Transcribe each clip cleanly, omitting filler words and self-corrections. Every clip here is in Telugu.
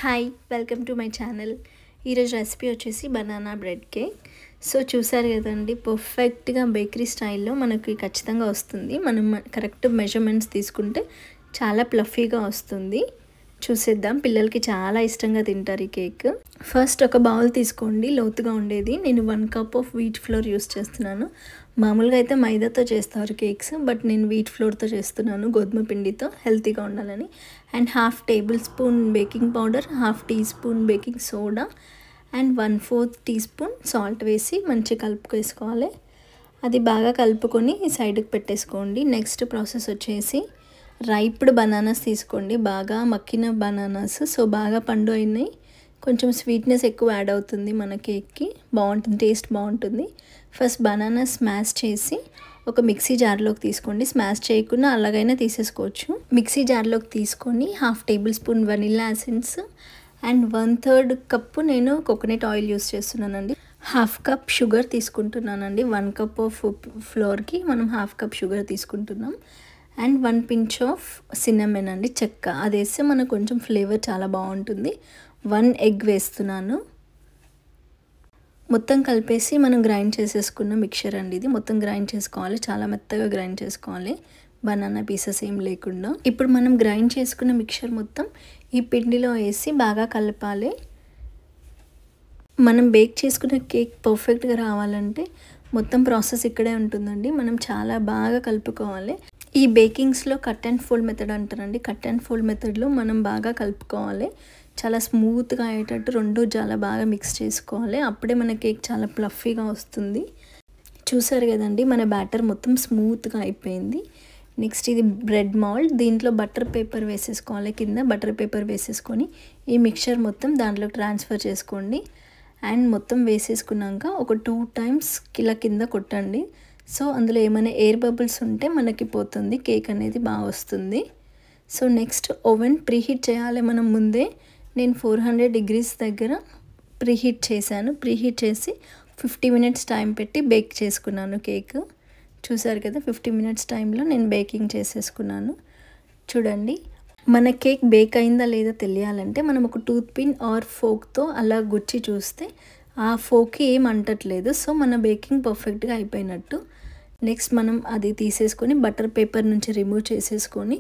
Hi welcome to my channel. ఈరోజు రెసిపీ వచ్చేసి బనానా బ్రెడ్ కేక్. సో చూసారు కదండి, పర్ఫెక్ట్గా బేకరీ స్టైల్లో మనకి ఖచ్చితంగా వస్తుంది. మనం కరెక్ట్ మెజర్మెంట్స్ తీసుకుంటే చాలా ప్లఫీగా వస్తుంది. చూసేద్దాం, పిల్లలకి చాలా ఇష్టంగా తింటారు ఈ కేక్. ఫస్ట్ ఒక బౌల్ తీసుకోండి, లోతుగా ఉండేది. నేను 1 cup of wheat flour use చేస్తున్నాను. మామూలుగా అయితే మైదాతో చేస్తారు కేక్స్, బట్ నేను వీట్ ఫ్లోర్తో చేస్తున్నాను, గోధుమ పిండితో, హెల్తీగా ఉండాలని. And 1/2 tablespoon baking powder, 1/2 teaspoon baking soda and 1/4 teaspoon salt వేసి మంచిగా కలుపుకేసుకోవాలి. అది బాగా కలుపుకొని సైడ్కి పెట్టేసుకోండి. నెక్స్ట్ ప్రాసెస్ వచ్చేసి రైప్డ్ బనానాస్ తీసుకోండి, బాగా మక్కిన బనానాస్. సో బాగా పండు అయినాయి, కొంచెం స్వీట్నెస్ ఎక్కువ యాడ్ అవుతుంది మన కేక్కి, బాగుంటుంది, టేస్ట్ బాగుంటుంది. ఫస్ట్ బనానా స్మాష్ చేసి ఒక మిక్సీ జార్లోకి తీసుకోండి. స్మాష్ చేయకుండా అలాగైనా తీసేసుకోవచ్చు. మిక్సీ జార్లోకి తీసుకొని 1/2 table spoon vanilla essence and 1/3 cup నేను కోకోనట్ ఆయిల్ యూస్ చేస్తున్నానండి. 1/2 కప్ షుగర్ తీసుకుంటున్నానండి. 1 కప్ ఆఫ్ ఫ్లోర్కి మనం 1/2 కప్ షుగర్ తీసుకుంటున్నాం. అండ్ 1 పించ్ ఆఫ్ సిన్నమెన్ అండి, చెక్క. అది వేస్తే మనకు కొంచెం ఫ్లేవర్ చాలా బాగుంటుంది. 1 ఎగ్ వేస్తున్నాను. మొత్తం కలిపేసి మనం గ్రైండ్ చేసేసుకున్న మిక్చర్ అండి ఇది. మొత్తం గ్రైండ్ చేసుకోవాలి, చాలా మెత్తగా గ్రైండ్ చేసుకోవాలి, బనానా పీసెస్ ఏం లేకుండా. ఇప్పుడు మనం గ్రైండ్ చేసుకున్న మిక్చర్ మొత్తం ఈ పిండిలో వేసి బాగా కలపాలి. మనం బేక్ చేసుకున్న కేక్ పర్ఫెక్ట్గా రావాలంటే మొత్తం ప్రాసెస్ ఇక్కడే ఉంటుందండి. మనం చాలా బాగా కలుపుకోవాలి. ఈ బేకింగ్స్లో కట్ అండ్ ఫోల్డ్ మెథడ్ అంటారండి. కట్ అండ్ ఫోల్డ్ మెథడ్లో మనం బాగా కలుపుకోవాలి, చాలా స్మూత్గా అయ్యేటట్టు రెండు చాలా బాగా మిక్స్ చేసుకోవాలి. అప్పుడే మన కేక్ చాలా ప్లఫీగా వస్తుంది. చూసారు కదండి, మన బ్యాటర్ మొత్తం స్మూత్గా అయిపోయింది. నెక్స్ట్ ఇది బ్రెడ్ మౌల్డ్. దీంట్లో బటర్ పేపర్ వేసేసుకోవాలి. కింద బటర్ పేపర్ వేసేసుకొని ఈ మిక్చర్ మొత్తం దాంట్లో ట్రాన్స్ఫర్ చేసుకోండి. అండ్ మొత్తం వేసేసుకున్నాక ఒక 2 టైమ్స్ ఇలా కింద కొట్టండి. సో అందులో ఏమైనా ఎయిర్ బబుల్స్ ఉంటే మనకి పోతుంది, కేక్ అనేది బాగా వస్తుంది. సో నెక్స్ట్ ఓవెన్ ప్రీహీట్ చేయాలి మనం ముందే. నేను 400 డిగ్రీస్ దగ్గర ప్రీహీట్ చేశాను. ప్రీహీట్ చేసి 50 మినిట్స్ టైం పెట్టి బేక్ చేసుకున్నాను కేక్. చూసారు కదా, 50 మినిట్స్ టైంలో నేను బేకింగ్ చేసేసుకున్నాను. చూడండి, మన కేక్ బేక్ అయిందా లేదా తెలియాలంటే మనం ఒక టూత్ పిన్ ఆర్ ఫోక్తో అలా గుచ్చి చూస్తే ఆ ఫోక్కి ఏం అంటట్లేదు. సో మన బేకింగ్ పర్ఫెక్ట్గా అయిపోయినట్టు. నెక్స్ట్ మనం అది తీసేసుకొని బటర్ పేపర్ నుంచి రిమూవ్ చేసేసుకొని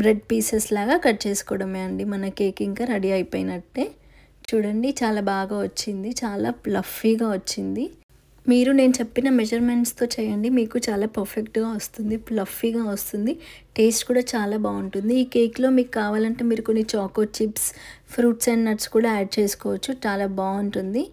బ్రెడ్ పీసెస్ లాగా కట్ చేసుకోవడమే అండి. మన కేక్ ఇంకా రెడీ అయిపోయినట్టే. చూడండి, చాలా బాగా వచ్చింది, చాలా ప్లఫీగా వచ్చింది. మీరు నేను చెప్పిన మెజర్మెంట్స్తో చేయండి, మీకు చాలా పర్ఫెక్ట్గా వస్తుంది, ప్లఫీగా వస్తుంది, టేస్ట్ కూడా చాలా బాగుంటుంది. ఈ కేక్లో మీకు కావాలంటే మీరు కొన్ని choco chips, fruits and nuts కూడా యాడ్ చేసుకోవచ్చు, చాలా బాగుంటుంది.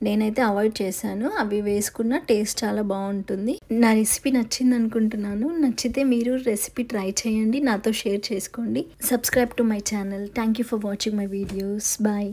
నేనైతే అవాయిడ్ చేశాను, అవి వేసుకున్న టేస్ట్ చాలా బాగుంటుంది. నా రెసిపీ నచ్చింది అనుకుంటున్నాను. నచ్చితే మీరు రెసిపీ ట్రై చేయండి, నాతో షేర్ చేసుకోండి. Subscribe to my channel. Thank you for watching my videos. Bye.